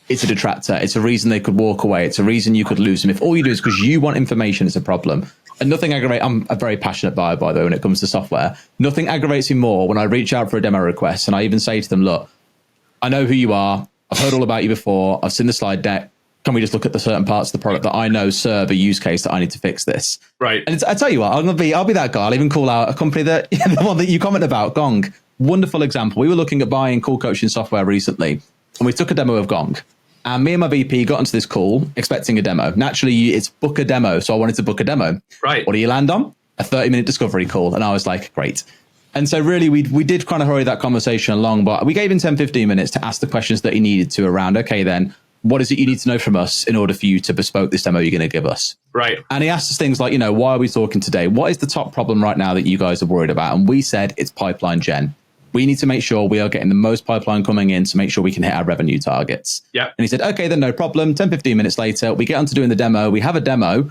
it's a detractor. It's a reason they could walk away. It's a reason you could lose them. If all you do is because you want information, it's a problem. And nothing aggravates. I'm a very passionate buyer, by the way, when it comes to software. Nothing aggravates me more when I reach out for a demo request and I even say to them, look, I know who you are. I've heard all about you before. I've seen the slide deck. Can we just look at the certain parts of the product that I know serve a use case that I need to fix this? Right. And I tell you what, I'll be that guy. I'll even call out a company that, the one that you comment about, Gong. Wonderful example. We were looking at buying call coaching software recently, and we took a demo of Gong. And me and my VP got onto this call expecting a demo. Naturally, it's book a demo. So I wanted to book a demo. Right. What do you land on? A 30-minute discovery call. And I was like, great. And so really, we did kind of hurry that conversation along, but we gave him 10, 15 minutes to ask the questions that he needed to around, okay, then what is it you need to know from us in order for you to bespoke this demo you're going to give us? Right. And he asked us things like, why are we talking today? What is the top problem right now that you guys are worried about? And we said it's pipeline gen. We need to make sure we are getting the most pipeline coming in to make sure we can hit our revenue targets. Yeah. And he said, okay, then no problem. 10, 15 minutes later, we get on to doing the demo. We have a demo,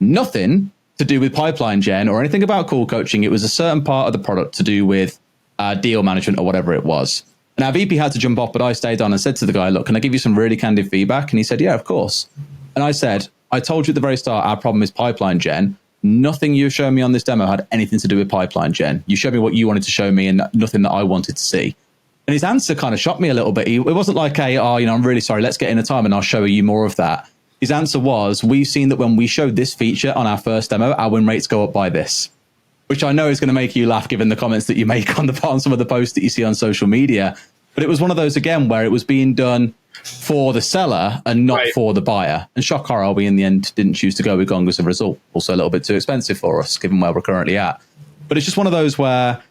nothing to do with pipeline gen or anything about call coaching. It was a certain part of the product to do with deal management or whatever it was. And our VP had to jump off, but I stayed on and said to the guy, look, can I give you some really candid feedback? And he said, yeah, of course. And I said, I told you at the very start, our problem is pipeline gen. Nothing you've shown me on this demo had anything to do with pipeline gen. You showed me what you wanted to show me and nothing that I wanted to see. And his answer kind of shocked me a little bit. It wasn't like, I'm really sorry, let's get in a time and I'll show you more of that. His answer was, we've seen that when we showed this feature on our first demo, our win rates go up by this, which I know is going to make you laugh given the comments that you make on some of the posts that you see on social media. But it was one of those, again, where it was being done for the seller and not for the buyer. And shock horror, we in the end didn't choose to go with Gong as a result. Also a little bit too expensive for us, given where we're currently at. But it's just one of those where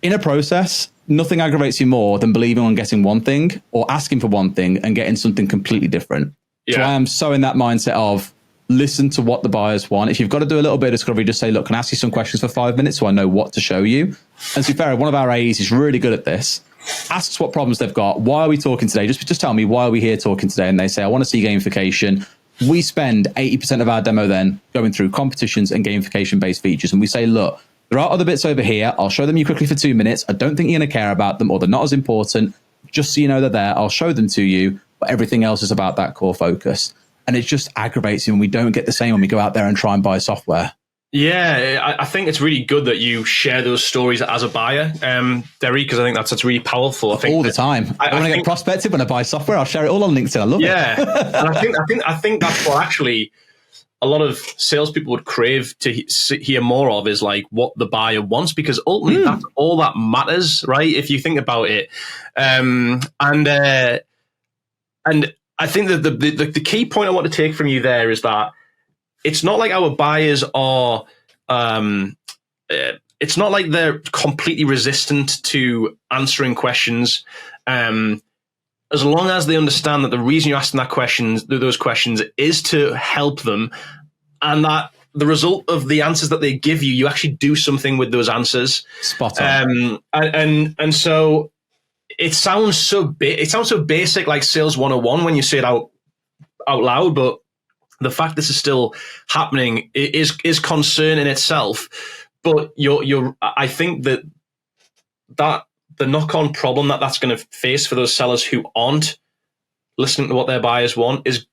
in a process, nothing aggravates you more than believing on getting one thing or asking for one thing and getting something completely different. Yeah. So I am so in that mindset of listen to what the buyers want. If you've got to do a little bit of discovery, just say, look, can I ask you some questions for 5 minutes so I know what to show you? And to be fair, one of our AEs is really good at this. Asks what problems they've got. Why are we talking today? Just tell me, why are we here talking today? And they say, I want to see gamification. We spend 80% of our demo then going through competitions and gamification-based features. And we say, look, there are other bits over here. I'll show them you quickly for 2 minutes. I don't think you're going to care about them or they're not as important. Just so you know they're there, I'll show them to you. But everything else is about that core focus. And it just aggravates you when we don't get the same when we go out there and try and buy software. Yeah, I think it's really good that you share those stories as a buyer, Derry, because I think that's really powerful. I think all the time. I want to get prospected when I buy software. I'll share it all on LinkedIn. I love it. Yeah, and I think that's what actually a lot of salespeople would crave to hear more of is like what the buyer wants, because ultimately that's all that matters, right? If you think about it, and I think that the key point I want to take from you there is that it's not like our buyers are, it's not like they're completely resistant to answering questions. As long as they understand that the reason you're asking those questions is to help them, and that the result of the answers that they give you, you actually do something with those answers. Spot on. And so it sounds so basic, like Sales 101 when you say it out loud, but the fact this is still happening is concern in itself. But I think that the knock-on problem that's going to face for those sellers who aren't listening to what their buyers want is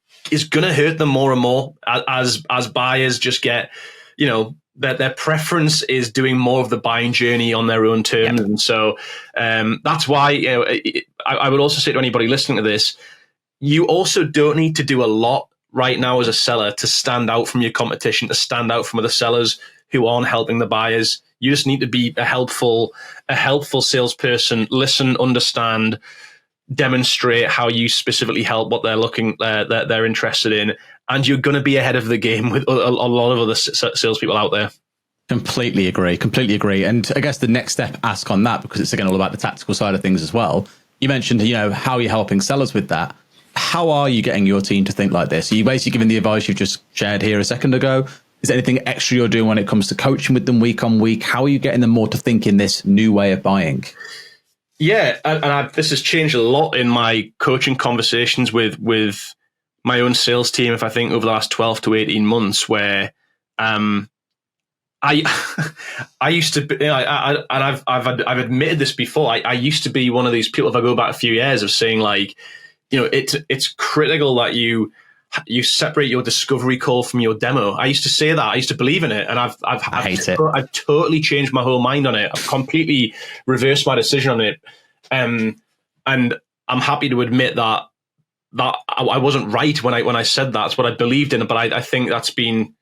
going to hurt them more and more as buyers just get, their preference is doing more of the buying journey on their own terms. Yep. And so that's why I would also say to anybody listening to this, you also don't need to do a lot right now as a seller to stand out from your competition, to stand out from other sellers who aren't helping the buyers. You just need to be a helpful salesperson, listen, understand, demonstrate how you specifically help what they're interested in, and you're going to be ahead of the game with a lot of other salespeople out there. Completely agree. And I guess the next step ask on that, because it's again all about the tactical side of things as well. You mentioned, how you're helping sellers with that. How are you getting your team to think like this? Are you basically giving the advice you've just shared here a second ago? Is there anything extra you're doing when it comes to coaching with them week on week? How are you getting them more to think in this new way of buying? Yeah, and this has changed a lot in my coaching conversations with my own sales team, if I think over the last 12 to 18 months, where I used to be, and I've admitted this before, I used to be one of these people, if I go back a few years, of saying like, it's critical that you separate your discovery call from your demo. I used to say that. I used to believe in it, and I've totally changed my whole mind on it. I've completely reversed my decision on it, and I'm happy to admit that I wasn't right when I said that. That's what I believed in, but I think that's been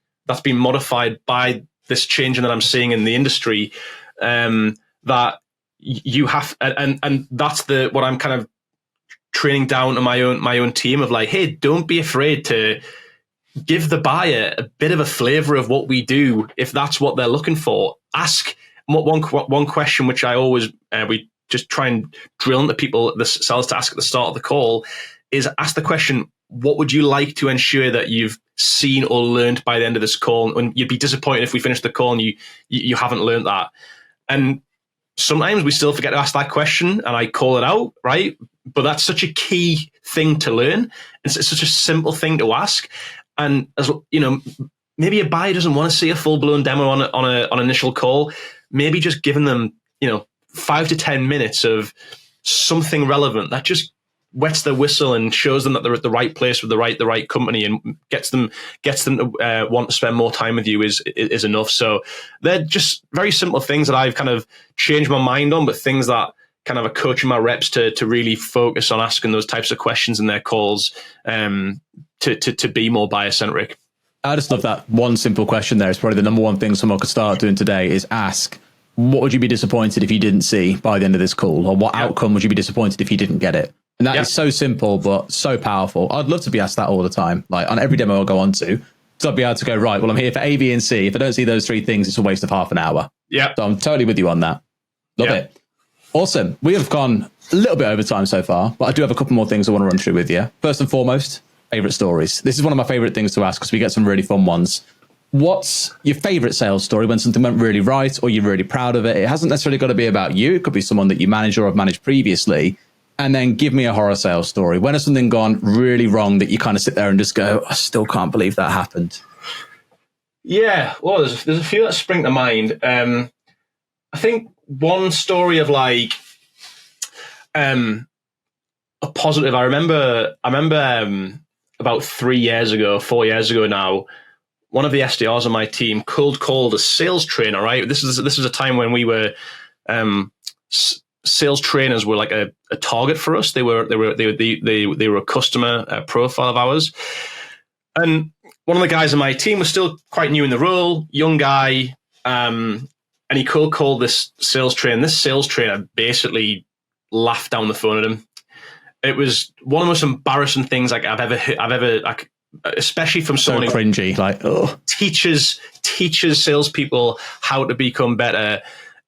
modified by this change that I'm seeing in the industry. That you have, and that's what I'm kind of training down to my own team of like, hey, don't be afraid to give the buyer a bit of a flavor of what we do if that's what they're looking for. Ask one question which I always we just try and drill into people, the sellers, to ask at the start of the call, is ask the question, what would you like to ensure that you've seen or learned by the end of this call? And you'd be disappointed if we finish the call and you haven't learned that. And sometimes we still forget to ask that question, and I call it out, right? But that's such a key thing to learn. It's such a simple thing to ask. And as you know, maybe a buyer doesn't want to see a full-blown demo on an initial call. Maybe just giving them, 5 to 10 minutes of something relevant that just wets their whistle and shows them that they're at the right place with the right company, and gets them to want to spend more time with you is enough. So they're just very simple things that I've kind of changed my mind on, but things that kind of are coaching my reps to really focus on asking those types of questions in their calls, to be more buyer centric. I just love that one simple question there. It's probably the number one thing someone could start doing today is ask, what would you be disappointed if you didn't see by the end of this call? Or what outcome would you be disappointed if you didn't get it? And that is so simple, but so powerful. I'd love to be asked that all the time. Like on every demo I'll go on to, so I'd be able to go, right, well, I'm here for A, B, and C. If I don't see those three things, it's a waste of half an hour. Yeah. So I'm totally with you on that. Love it. Awesome. We have gone a little bit over time so far, but I do have a couple more things I want to run through with you. First and foremost, favorite stories. This is one of my favorite things to ask because we get some really fun ones. What's your favorite sales story when something went really right or you're really proud of it? It hasn't necessarily got to be about you. It could be someone that you manage or have managed previously. And then give me a horror sales story. When has something gone really wrong that you kind of sit there and just go, I still can't believe that happened? Yeah, well, there's a few that spring to mind. I think one story of like a positive. I remember about 4 years ago now, one of the SDRs on my team cold called a sales trainer. Right, this was a time when we were sales trainers were like a target for us. They were a customer profile of ours, and one of the guys on my team was still quite new in the role, young guy, and he cold called this sales trainer. This sales trainer basically laughed down the phone at him. It was one of the most embarrassing things like I've ever especially from someone so cringy, who teaches salespeople how to become better.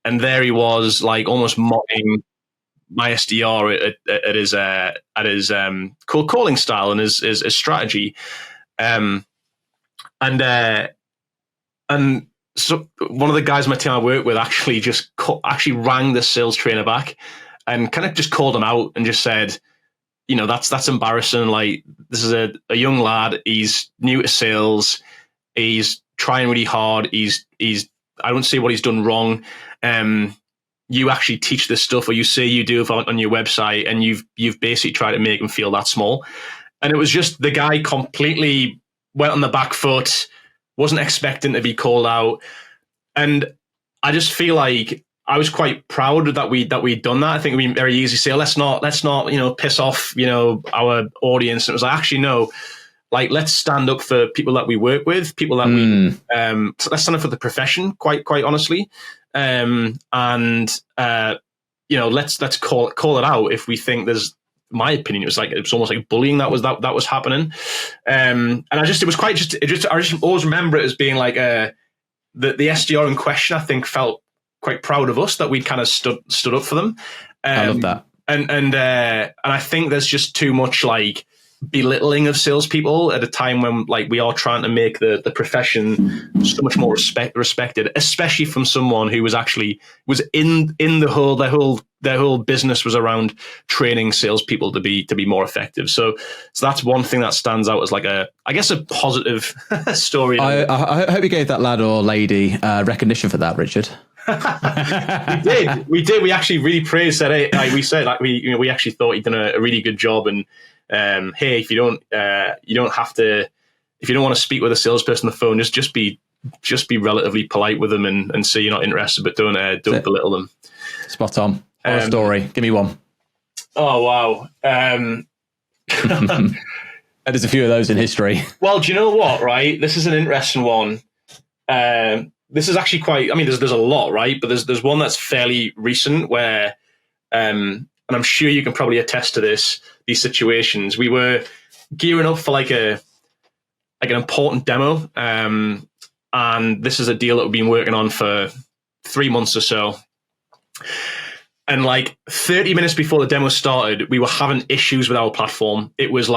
And there he was, like almost mocking my SDR at his cold calling style and his strategy. And so one of the guys on my team I work with actually rang the sales trainer back and kind of just called him out and just said, that's embarrassing. Like, this is a young lad. He's new to sales. He's trying really hard. I don't see what he's done wrong. You actually teach this stuff, or you say you do it on your website, and you've basically tried to make him feel that small. And it was just the guy completely went on the back foot, wasn't expecting to be called out. And I just feel like I was quite proud that we'd done that. I think it'd be very easy to say, let's not, piss off, our audience. And it was like, actually, no, like, let's stand up for people that we work with, people that let's stand up for the profession, quite honestly. Let's call it out if we think there's, my opinion, it was almost like bullying that was happening. And I just always remember it as being like the SDR in question, I think, felt quite proud of us that we'd kind of stood up for them. I love that. And I think there's just too much like belittling of salespeople at a time when like we are trying to make the profession so much more respected, especially from someone who was in the their whole business was around training salespeople to be more effective. So that's one thing that stands out as like a positive story. I hope you gave that lad or lady recognition for that, Richard. We did. We actually really praised that. We actually thought he'd done a really good job. And hey, if you don't want to speak with a salesperson on the phone, just be relatively polite with them and say you're not interested, but don't belittle them. Spot on. Horror story. Give me one. Oh wow. There's a few of those in history. Well, do you know what? Right, this is an interesting one. This is actually quite. I mean, there's a lot, right? But there's one that's fairly recent where a and I'm sure you can probably attest to these situations. We were gearing up for like an important demo, and this is a deal that we've been working on for 3 months or so. And like 30 minutes before the demo started, we were having issues with our platform. It was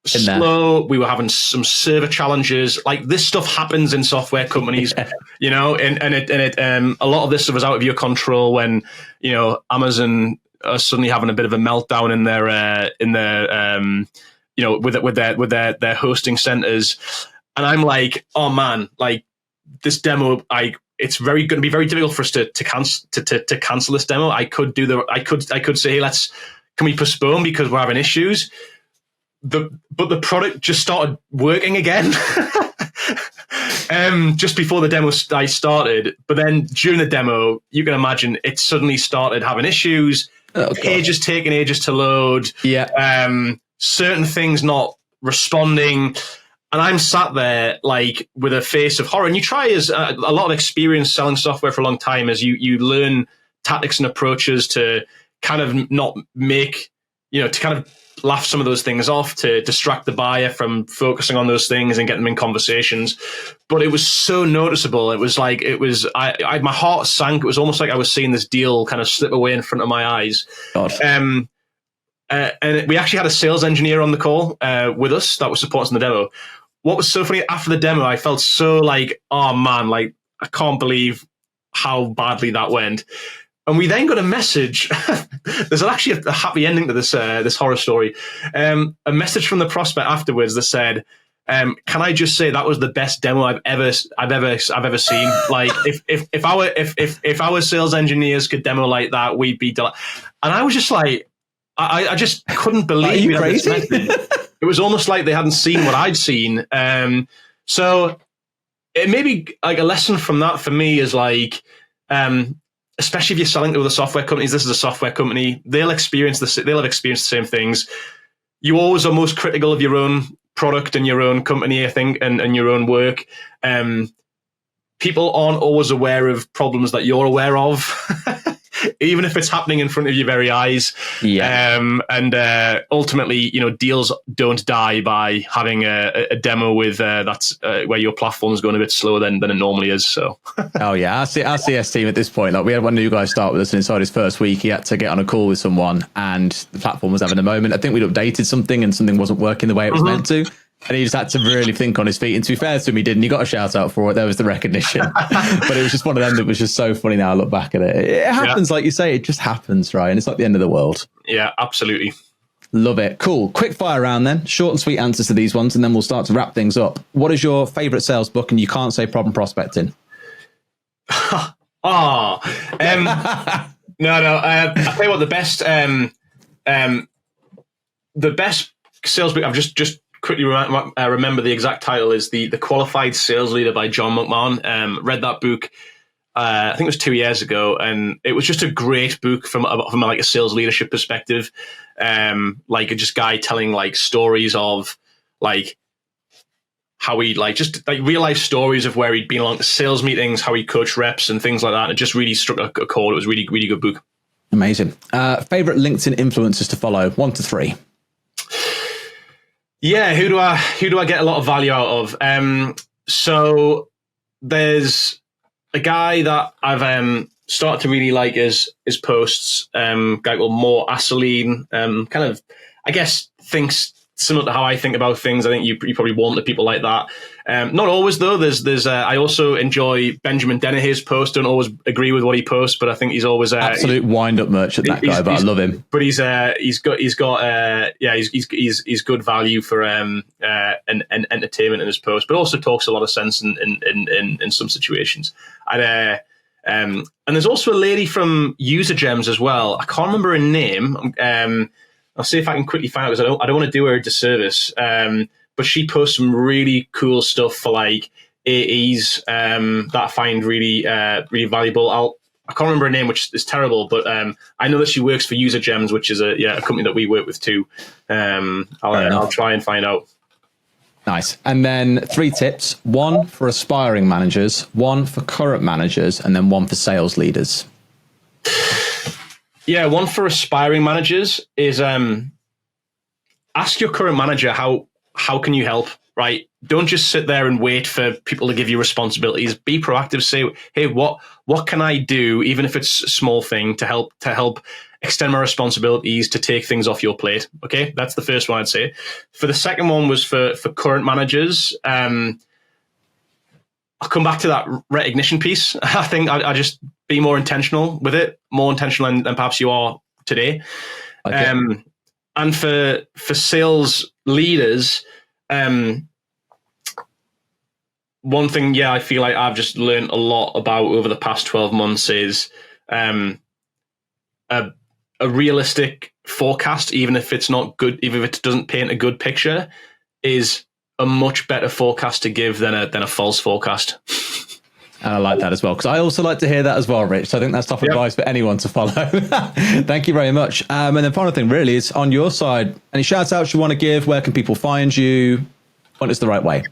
slow. We were having some server challenges. Like, this stuff happens in software companies, you know, and a lot of this stuff was out of your control when, you know, Amazon are suddenly having a bit of a meltdown in their you know, with their hosting centers. And I'm like, oh man, like, this demo, it's going to be very difficult for us to cancel this demo. I could say, hey, can we postpone because we're having issues? But the product just started working again just before the demo started. But then during the demo, you can imagine it suddenly started having issues. Pages taking ages to load. Yeah. Certain things not responding. And I'm sat there like with a face of horror. And you try, as a lot of experience selling software for a long time, as you learn tactics and approaches to kind of not make, you know, to kind of laugh some of those things off, to distract the buyer from focusing on those things and get them in conversations. But it was so noticeable. It was like, my heart sank. It was almost like I was seeing this deal kind of slip away in front of my eyes. And we actually had a sales engineer on the call with us that was supporting the demo. What was so funny, after the demo, I felt so like, oh man, like, I can't believe how badly that went. And we then got a message. There's actually a happy ending to this horror story. A message from the prospect afterwards that said, "Can I just say that was the best demo I've ever seen? Like, if our sales engineers could demo like that, we'd be delighted." And I was just like, I just couldn't believe. Are you crazy? It was almost like they hadn't seen what I'd seen. So it may be like a lesson from that for me is like, especially if you're selling to other software companies. This is a software company. They'll have experienced the same things. You always are most critical of your own product and your own company, I think, and your own work. People aren't always aware of problems that you're aware of. Even if it's happening in front of your very eyes. Yeah. And ultimately, you know, deals don't die by having a demo with that's where your platform is going a bit slower than it normally is. So. Oh yeah, our CS team at this point, like, we had one new guy start with us, and inside his first week, he had to get on a call with someone, and the platform was having a moment. I think we'd updated something, and something wasn't working the way it was meant to. And he just had to really think on his feet. And to be fair to him, he did. And he got a shout out for it. There was the recognition. But it was just one of them that was just so funny now I look back at it. It happens, like you say, it just happens, right? And it's like the end of the world. Yeah, absolutely. Love it. Cool. Quick fire round then. Short and sweet answers to these ones, and then we'll start to wrap things up. What is your favourite sales book? And you can't say Problem Prospecting. No. I'll tell you what, the best sales book I've just quickly remember the exact title is the Qualified Sales Leader by John McMahon. Read that book, I think it was 2 years ago, and it was just a great book from like a sales leadership perspective. Like, just guy telling like stories of like how he just real life stories of where he'd been along to sales meetings, how he coached reps and things like that. It just really struck a chord. It was a really, really good book. Amazing. Favorite LinkedIn influencers to follow? 1 to 3. Yeah, who do I get a lot of value out of? So there's a guy that I've started to really like his posts. Guy called More Asaline, kind of, I guess, thinks similar to how I think about things. I think you probably want the people like that. Not always though. There's I also enjoy Benjamin Dennehy's post. Don't always agree with what he posts, but I think he's always absolute wind up merchant, that guy. But I love him. But he's good value for and entertainment in his post, but also talks a lot of sense in some situations. And there's also a lady from User Gems as well. I can't remember her name. I'll see if I can quickly find out, because I don't want to do her a disservice. But she posts some really cool stuff for like AEs that I find really really valuable. I can't remember her name, which is terrible, but I know that she works for User Gems, which is a company that we work with too. I'll try and find out. Nice. And then 3 tips: 1 for aspiring managers, 1 for current managers, and then 1 for sales leaders. Yeah, one for aspiring managers is ask your current manager how can you help, right? Don't just sit there and wait for people to give you responsibilities. Be proactive. Say, hey, what can I do, even if it's a small thing, to help extend my responsibilities, to take things off your plate. Okay, that's the first one I'd say. For the second one was for current managers. I'll come back to that recognition piece. I think I just be more intentional with it, more intentional than perhaps you are today. Okay. And for sales leaders, one thing, I feel like I've just learned a lot about over the past 12 months is a realistic forecast, even if it's not good, even if it doesn't paint a good picture, is a much better forecast to give than a false forecast. And I like that as well, because I also like to hear that as well, Rich. So I think that's tough advice for anyone to follow. Thank you very much. And then final thing really is on your side, any shout outs you want to give? Where can people find you? What is the right way?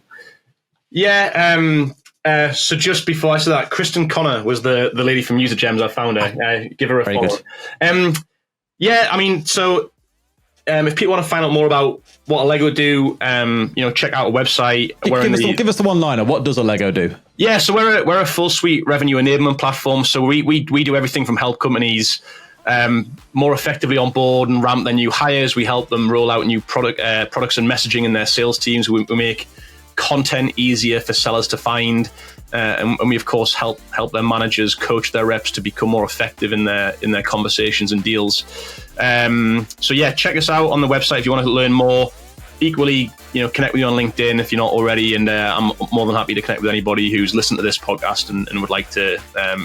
Yeah. So just before I said that, Kristen Connor was the lady from User Gems. I found her. Give her a follow. Good. If people want to find out more about what Allego do, check out our website. Give us the one-liner. What does Allego do? Yeah, so we're a full suite revenue enablement platform. So we do everything from help companies more effectively on board and ramp their new hires. We help them roll out new products and messaging in their sales teams. We make content easier for sellers to find, and we of course help their managers coach their reps to become more effective in their conversations and deals. Check us out on the website if you want to learn more. Equally, connect with me on LinkedIn if you're not already, and I'm more than happy to connect with anybody who's listened to this podcast and would like to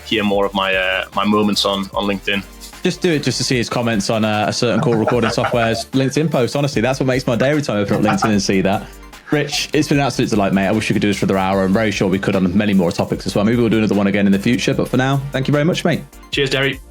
hear more of my moments on LinkedIn. Just do it just to see his comments on a certain call recording software's LinkedIn post. Honestly, that's what makes my day every time I open up LinkedIn and see that. Rich, it's been an absolute delight, mate. I wish we could do this for another hour. I'm very sure we could on many more topics as well. Maybe we'll do another one again in the future. But for now, thank you very much, mate. Cheers, Derry.